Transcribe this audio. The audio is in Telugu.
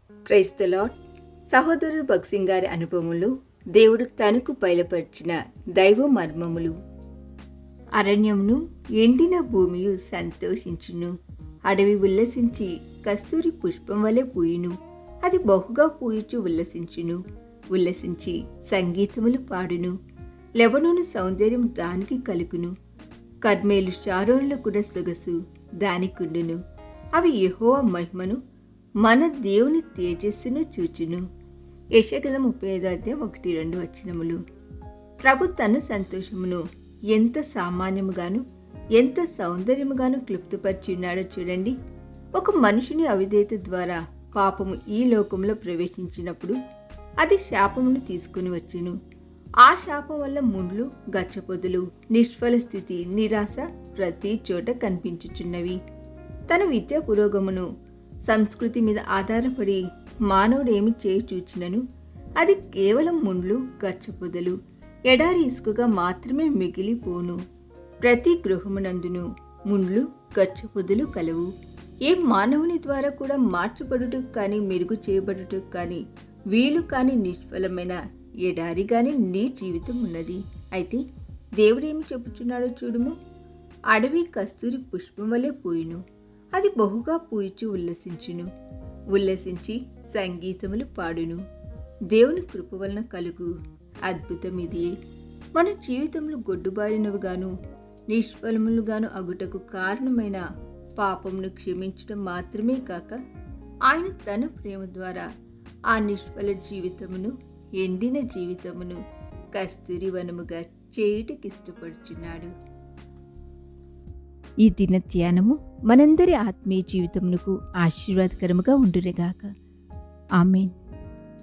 Praise the lord. సహోదరుడు భగత్ సింగ్ గారి అనుభవములు దేవుడు తనకు బయలుపరిచిన దైవ మర్మములు. అరణ్యమును ఎండిన భూమియు సంతోషించును, అడవి ఉల్లసించి కస్తూరి పుష్పం వలె పూయును. అది బహుగా పూయుచు ఉల్లసించును, ఉల్లసించి సంగీతములు పాడును. లెబనోను సౌందర్యం దానికి కలుగును, కర్మేలు షారోనుల కూడా సొగసు దానికుండును. అవి యెహోవా మహిమను, మన దేవుని తేజస్సును చూచును. యెషయా 35:1-2 ప్రభు తన సంతోషమును ఎంత సామాన్యముగాను ఎంత సౌందర్యముగాను క్లుప్తపరిచి ఉన్నాడో చూడండి. ఒక మనుషుని అవిధేయత ద్వారా పాపము ఈ లోకంలో ప్రవేశించినప్పుడు అది శాపమును తీసుకుని వచ్చును. ఆ శాపం వల్ల ముండ్లు, గచ్చపొదలు, నిష్ఫల స్థితి, నిరాశ ప్రతి చోట కనిపించుచున్నవి. తన విద్యా పురోగమను సంస్కృతి మీద ఆధారపడి మానవుడు ఏమి చేయి చూచినను అది కేవలం ముండ్లు, గచ్చపొదలు, ఎడారి ఇసుకగా మాత్రమే మిగిలిపోను. ప్రతి గృహమునందును ముండ్లు, గచ్చపొదలు కలవు. ఏ మానవుని ద్వారా కూడా మార్చబడుటకు కానీ మెరుగు చేయబడుటకు కానీ వీలు కాని నిష్ఫలమైన ఎడారిగానే నీ జీవితం ఉన్నది. అయితే దేవుడేమి చెప్పుచున్నాడో చూడుము. అడవి కస్తూరి పుష్పం వలె పూయును, అది బహుగా పూయిచు ఉల్లసించును, ఉల్లసించి సంగీతములు పాడును. దేవుని కృప వలన కలుగు అద్భుతం ఇదియే. మన జీవితంలో గొడ్డుబారినవిగాను నిష్ఫలములుగాను అగుటకు కారణమైన పాపమును క్షమించడం మాత్రమే కాక ఆయన తన ప్రేమ ద్వారా ఆ నిష్ఫల జీవితమును, ఎండిన జీవితమును కస్తూరి వనముగా చేయుటకిష్టపడుచున్నాడు. ఈ దిన ధ్యానము మనందరి ఆత్మీయ జీవితమునకు ఆశీర్వాదకరముగా ఉండునుగాక. ఆమేన్.